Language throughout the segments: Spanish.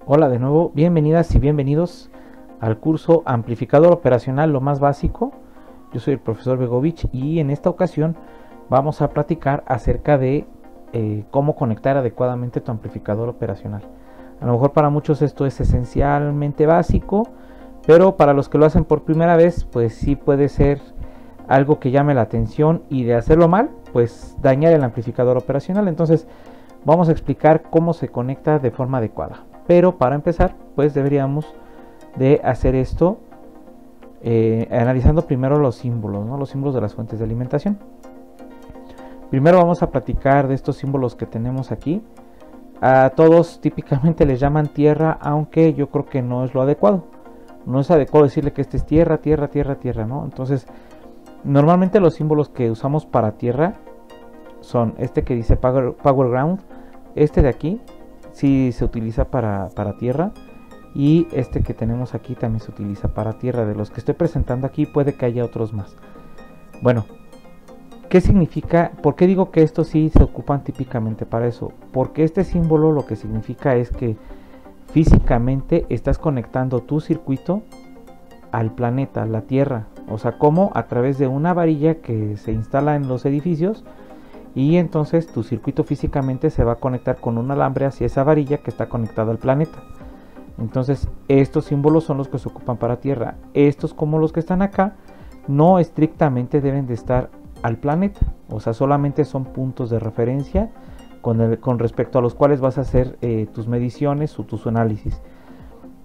Hola de nuevo, bienvenidas y bienvenidos al curso Amplificador Operacional, lo más básico. Yo soy el profesor Begovich y en esta ocasión vamos a platicar acerca de cómo conectar adecuadamente tu amplificador operacional. A lo mejor para muchos esto es esencialmente básico, pero para los que lo hacen por primera vez, pues sí puede ser algo que llame la atención y de hacerlo mal, pues dañar el amplificador operacional. Entonces vamos a explicar cómo se conecta de forma adecuada. Pero para empezar, pues deberíamos de hacer esto analizando primero los símbolos, ¿no? Los símbolos de las fuentes de alimentación. Primero vamos a platicar de estos símbolos que tenemos aquí. A todos típicamente les llaman tierra, aunque yo creo que no es lo adecuado. No es adecuado decirle que este es tierra, tierra, tierra, tierra, ¿no? Entonces, normalmente los símbolos que usamos para tierra son este que dice Power Ground, este de aquí sí se utiliza para tierra, y este que tenemos aquí también se utiliza para tierra. De los que estoy presentando aquí puede que haya otros más. Bueno, ¿qué significa? ¿Por qué digo que estos sí se ocupan típicamente para eso? Porque este símbolo lo que significa es que físicamente estás conectando tu circuito al planeta, a la Tierra. O sea, como a través de una varilla que se instala en los edificios, y entonces tu circuito físicamente se va a conectar con un alambre hacia esa varilla que está conectada al planeta. Entonces estos símbolos son los que se ocupan para tierra. Estos, como los que están acá, no estrictamente deben de estar al planeta. O sea, solamente son puntos de referencia con respecto a los cuales vas a hacer tus mediciones o tus análisis.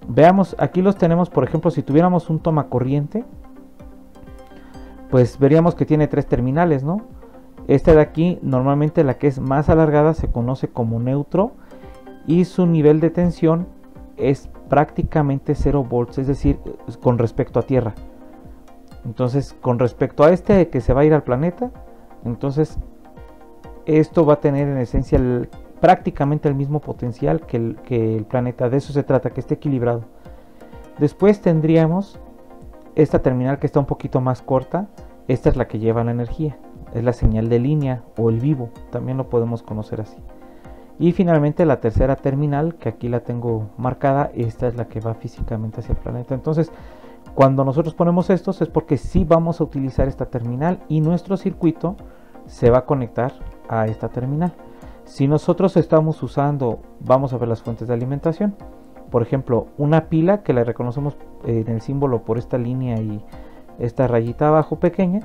Veamos, aquí los tenemos. Por ejemplo, si tuviéramos un tomacorriente, pues veríamos que tiene 3 terminales, ¿no? Esta de aquí, normalmente la que es más alargada, se conoce como neutro, y su nivel de tensión es prácticamente 0 volts, es decir, con respecto a tierra. Entonces, con respecto a este que se va a ir al planeta, entonces esto va a tener en esencia prácticamente el mismo potencial que el planeta. De eso se trata, que esté equilibrado. Después tendríamos esta terminal que está un poquito más corta. Esta es la que lleva la energía. Es la señal de línea o el vivo, también lo podemos conocer así. Y finalmente la tercera terminal, que aquí la tengo marcada, esta es la que va físicamente hacia el planeta. Entonces, cuando nosotros ponemos estos es porque sí vamos a utilizar esta terminal y nuestro circuito se va a conectar a esta terminal. Si nosotros estamos usando, vamos a ver las fuentes de alimentación. Por ejemplo, una pila que la reconocemos en el símbolo por esta línea y esta rayita abajo pequeña.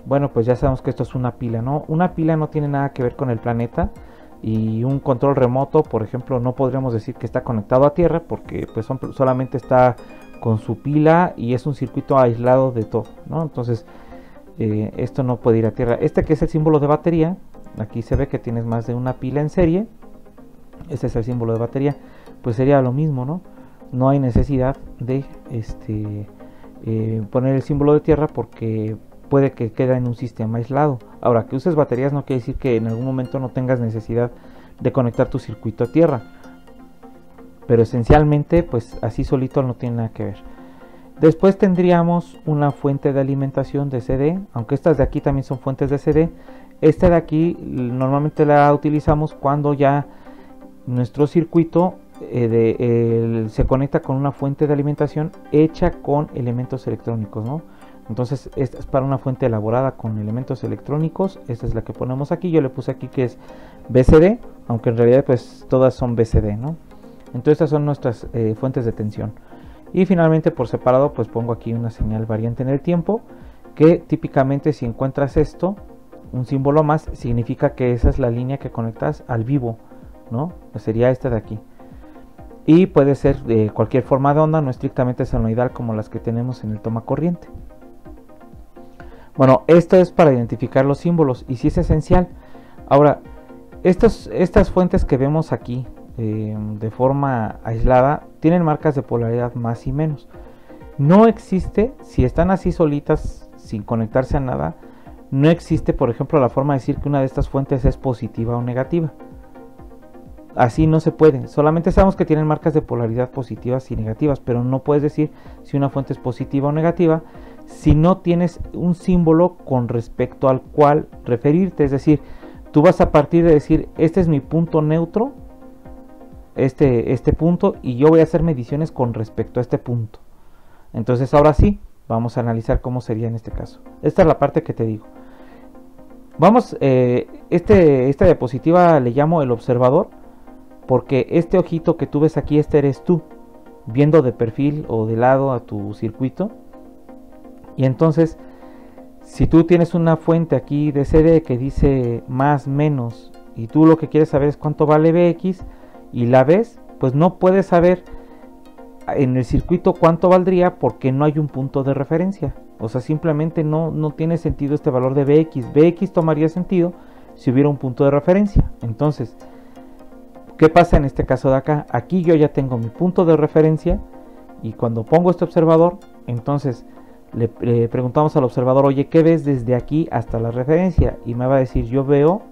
Bueno, pues ya sabemos que esto es una pila, ¿no? Una pila no tiene nada que ver con el planeta, y un control remoto, por ejemplo, no podríamos decir que está conectado a tierra, porque pues solamente está con su pila y es un circuito aislado de todo, ¿no? Entonces esto no puede ir a tierra. Este que es el símbolo de batería, aquí se ve que tienes más de una pila en serie. Este es el símbolo de batería, pues sería lo mismo, ¿no? No hay necesidad de poner el símbolo de tierra, porque puede que quede en un sistema aislado. Ahora, que uses baterías no quiere decir que en algún momento no tengas necesidad de conectar tu circuito a tierra, pero esencialmente pues así solito no tiene nada que ver. Después tendríamos una fuente de alimentación de CD, aunque estas de aquí también son fuentes de CD. Esta de aquí normalmente la utilizamos cuando ya nuestro circuito se conecta con una fuente de alimentación hecha con elementos electrónicos, ¿no? Entonces esta es para una fuente elaborada con elementos electrónicos. Esta es la que ponemos aquí. Yo le puse aquí que es BCD, aunque en realidad pues todas son BCD, ¿no? Entonces estas son nuestras fuentes de tensión. Y finalmente, por separado, pues pongo aquí una señal variante en el tiempo, que típicamente si encuentras esto, un símbolo más, significa que esa es la línea que conectas al vivo, ¿no? Pues sería esta de aquí. Y puede ser de cualquier forma de onda, no estrictamente senoidal como las que tenemos en el tomacorriente. Bueno, esto es para identificar los símbolos y sí es esencial. Ahora, estas fuentes que vemos aquí de forma aislada tienen marcas de polaridad más y menos. No existe, si están así solitas sin conectarse a nada, no existe, por ejemplo, la forma de decir que una de estas fuentes es positiva o negativa. Así no se puede. Solamente sabemos que tienen marcas de polaridad positivas y negativas, pero no puedes decir si una fuente es positiva o negativa si no tienes un símbolo con respecto al cual referirte. Es decir, tú vas a partir de decir, este es mi punto neutro, este punto, y yo voy a hacer mediciones con respecto a este punto. Entonces ahora sí, vamos a analizar cómo sería en este caso. Esta es la parte que te digo. Vamos, esta diapositiva le llamo el observador, porque este ojito que tú ves aquí, este eres tú, viendo de perfil o de lado a tu circuito. Y entonces, si tú tienes una fuente aquí de CD que dice más, menos, y tú lo que quieres saber es cuánto vale Bx, y la ves, pues no puedes saber en el circuito cuánto valdría porque no hay un punto de referencia. O sea, simplemente no tiene sentido este valor de Bx. Bx tomaría sentido si hubiera un punto de referencia. Entonces, ¿qué pasa en este caso de acá? Aquí yo ya tengo mi punto de referencia, y cuando pongo este observador, entonces le preguntamos al observador, oye, ¿qué ves desde aquí hasta la referencia? Y me va a decir, yo veo,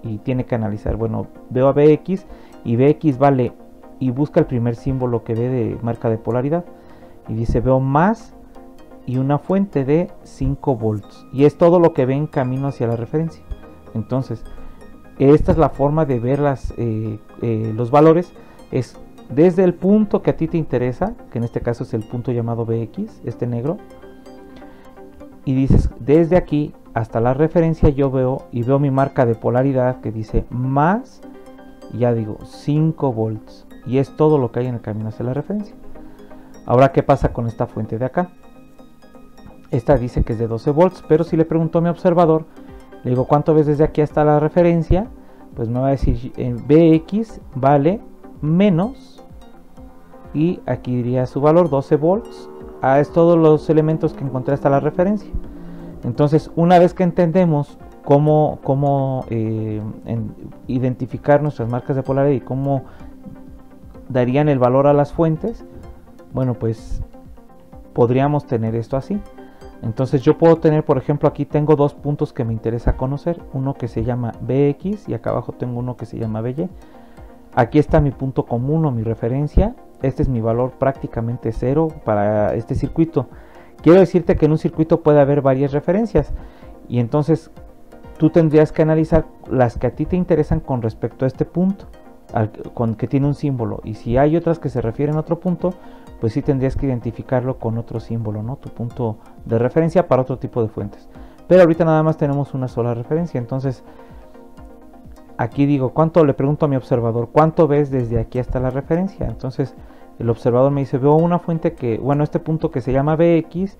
y tiene que analizar, bueno, veo a Bx, y Bx vale, y busca el primer símbolo que ve de marca de polaridad, y dice, veo más, y una fuente de 5 volts, y es todo lo que ve en camino hacia la referencia. Entonces, esta es la forma de ver los valores, es desde el punto que a ti te interesa, que en este caso es el punto llamado Bx, este negro, y dices, desde aquí hasta la referencia yo veo, y veo mi marca de polaridad que dice más, ya digo, 5 volts, y es todo lo que hay en el camino hacia la referencia. Ahora, ¿qué pasa con esta fuente de acá? Esta dice que es de 12 volts, pero si le pregunto a mi observador, le digo, ¿cuánto ves desde aquí hasta la referencia? Pues me va a decir, Bx vale menos, y aquí diría su valor, 12 volts, es todos los elementos que encontré hasta la referencia. Entonces, una vez que entendemos cómo identificar nuestras marcas de polaridad y cómo darían el valor a las fuentes, bueno, pues podríamos tener esto así. Entonces yo puedo tener, por ejemplo, aquí tengo dos puntos que me interesa conocer, uno que se llama Bx y acá abajo tengo uno que se llama By. Aquí está mi punto común o mi referencia. Este es mi valor prácticamente cero para este circuito. Quiero decirte que en un circuito puede haber varias referencias, y entonces tú tendrías que analizar las que a ti te interesan con respecto a este punto, que tiene un símbolo, y si hay otras que se refieren a otro punto, pues sí tendrías que identificarlo con otro símbolo, ¿no? Tu punto de referencia para otro tipo de fuentes. Pero ahorita nada más tenemos una sola referencia, entonces aquí digo, ¿cuánto? Le pregunto a mi observador, ¿cuánto ves desde aquí hasta la referencia? Entonces el observador me dice, veo una fuente que, bueno, este punto que se llama Bx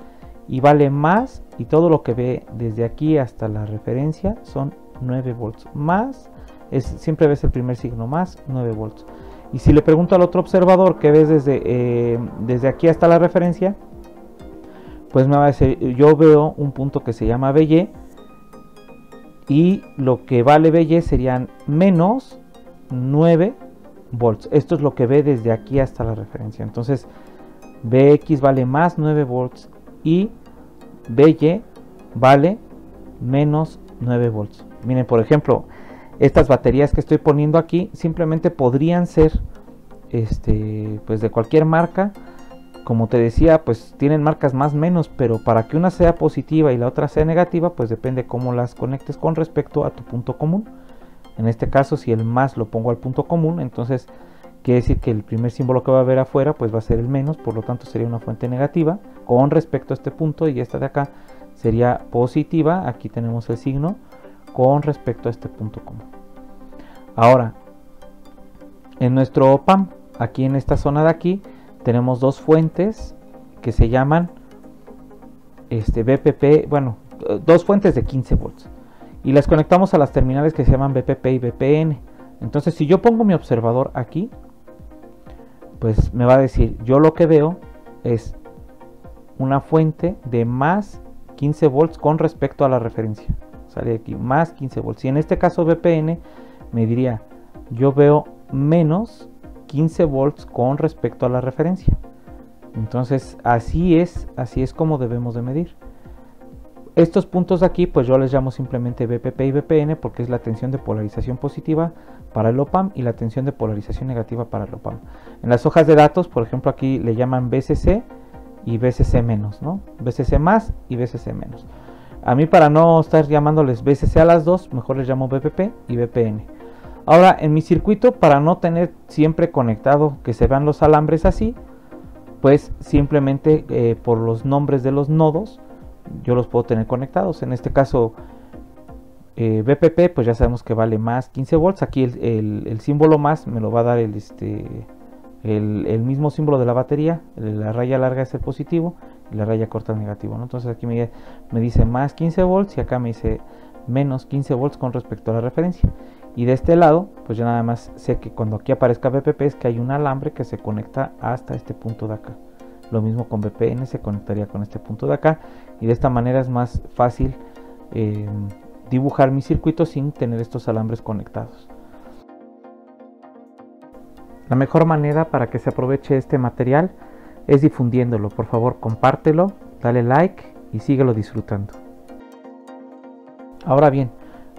y vale más, y todo lo que ve desde aquí hasta la referencia son 9 volts. Más, siempre ves el primer signo, más 9 volts. Y si le pregunto al otro observador qué ves desde aquí hasta la referencia, pues me va a decir, yo veo un punto que se llama By, y lo que vale By serían menos 9 volts. Esto es lo que ve desde aquí hasta la referencia. Entonces Bx vale más 9 volts y By vale menos 9 volts. Miren, por ejemplo, estas baterías que estoy poniendo aquí simplemente podrían ser pues de cualquier marca. Como te decía, pues tienen marcas más menos, pero para que una sea positiva y la otra sea negativa, pues depende cómo las conectes con respecto a tu punto común. En este caso, si el más lo pongo al punto común, entonces quiere decir que el primer símbolo que va a haber afuera pues va a ser el menos, por lo tanto sería una fuente negativa con respecto a este punto, y esta de acá sería positiva. Aquí tenemos el signo con respecto a este punto común. Ahora, en nuestro op-amp, aquí en esta zona de aquí, tenemos dos fuentes que se llaman BPP, bueno, dos fuentes de 15 volts, y las conectamos a las terminales que se llaman BPP y BPN. Entonces, si yo pongo mi observador aquí, pues me va a decir, yo lo que veo es una fuente de más 15 volts con respecto a la referencia. Sale aquí más 15 volts. Y en este caso BPN me diría, yo veo menos 15 volts con respecto a la referencia. Entonces así es como debemos de medir. Estos puntos de aquí pues yo les llamo simplemente BPP y BPN, porque es la tensión de polarización positiva para el op-amp y la tensión de polarización negativa para el op-amp. En las hojas de datos, por ejemplo, aquí le llaman BCC y BCC menos, ¿no? BCC más y BCC menos. A mí, para no estar llamándoles BCC a las dos, mejor les llamo BPP y BPN. Ahora, en mi circuito, para no tener siempre conectado que se vean los alambres así, pues simplemente por los nombres de los nodos yo los puedo tener conectados. En este caso BPP, pues ya sabemos que vale más 15 volts. Aquí el símbolo más me lo va a dar el mismo símbolo de la batería. La raya larga es el positivo y la raya corta el negativo, ¿no? Entonces aquí me dice más 15 volts y acá me dice menos 15 volts con respecto a la referencia. Y de este lado, pues ya nada más sé que cuando aquí aparezca BPP es que hay un alambre que se conecta hasta este punto de acá. Lo mismo con BPN, se conectaría con este punto de acá. Y de esta manera es más fácil dibujar mi circuito sin tener estos alambres conectados. La mejor manera para que se aproveche este material es difundiéndolo. Por favor, compártelo, dale like y síguelo disfrutando. Ahora bien,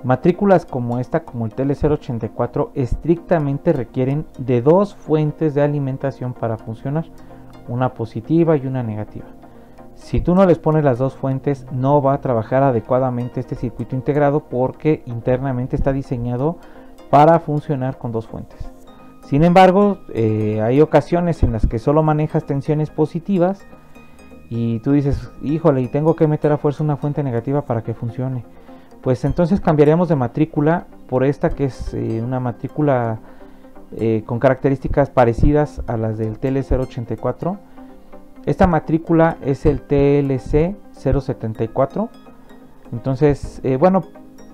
matrículas como esta, como el TL084, estrictamente requieren de dos fuentes de alimentación para funcionar, una positiva y una negativa. Si tú no les pones las dos fuentes, no va a trabajar adecuadamente este circuito integrado, porque internamente está diseñado para funcionar con dos fuentes. Sin embargo, hay ocasiones en las que solo manejas tensiones positivas y tú dices, híjole, y tengo que meter a fuerza una fuente negativa para que funcione. Pues entonces cambiaríamos de matrícula por esta, que es una matrícula con características parecidas a las del TL084. Esta matrícula es el TLC074. Entonces, bueno,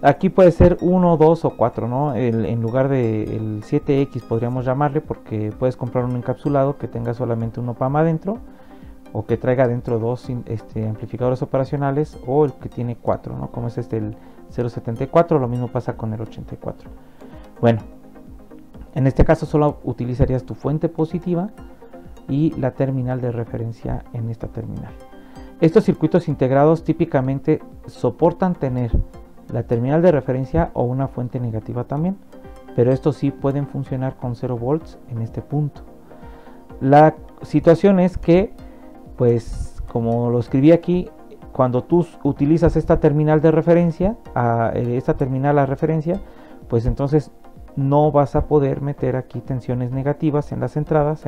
aquí puede ser 1, 2 o 4, ¿no? En lugar del 7X podríamos llamarle, porque puedes comprar un encapsulado que tenga solamente un OPAM adentro, o que traiga dentro dos amplificadores operacionales, o el que tiene 4, ¿no? Como es el 074, lo mismo pasa con el 84. Bueno, en este caso solo utilizarías tu fuente positiva y la terminal de referencia en esta terminal. Estos circuitos integrados típicamente soportan tener la terminal de referencia o una fuente negativa también, pero estos sí pueden funcionar con 0 volts en este punto. La situación es que, pues como lo escribí aquí, cuando tú utilizas esta terminal de referencia, pues entonces no vas a poder meter aquí tensiones negativas en las entradas,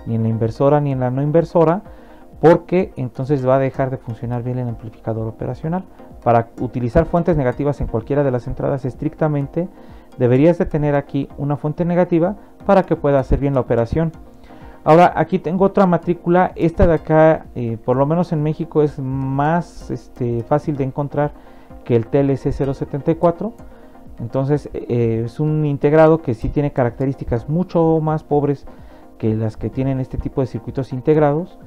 ni en la inversora ni en la no inversora, porque entonces va a dejar de funcionar bien el amplificador operacional. Para utilizar fuentes negativas en cualquiera de las entradas estrictamente deberías de tener aquí una fuente negativa para que pueda hacer bien la operación. Ahora aquí tengo otra matrícula. Esta de acá, por lo menos en México, es más fácil de encontrar que el TLC074. Entonces es un integrado que sí tiene características mucho más pobres que las que tienen este tipo de circuitos integrados,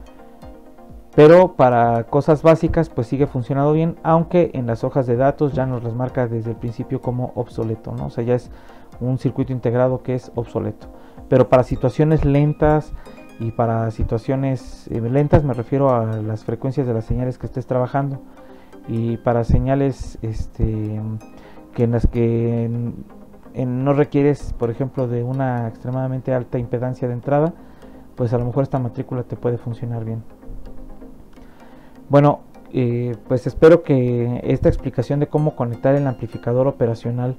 pero para cosas básicas pues sigue funcionando bien, aunque en las hojas de datos ya nos las marca desde el principio como obsoleto, ¿no? O sea, ya es un circuito integrado que es obsoleto. Pero para situaciones lentas, y para situaciones lentas me refiero a las frecuencias de las señales que estés trabajando, y para señales que en las que no requieres, por ejemplo, de una extremadamente alta impedancia de entrada, pues a lo mejor esta matrícula te puede funcionar bien. Bueno, pues espero que esta explicación de cómo conectar el amplificador operacional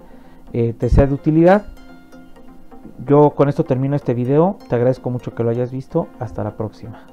te sea de utilidad. Yo con esto termino este video. Te agradezco mucho que lo hayas visto. Hasta la próxima.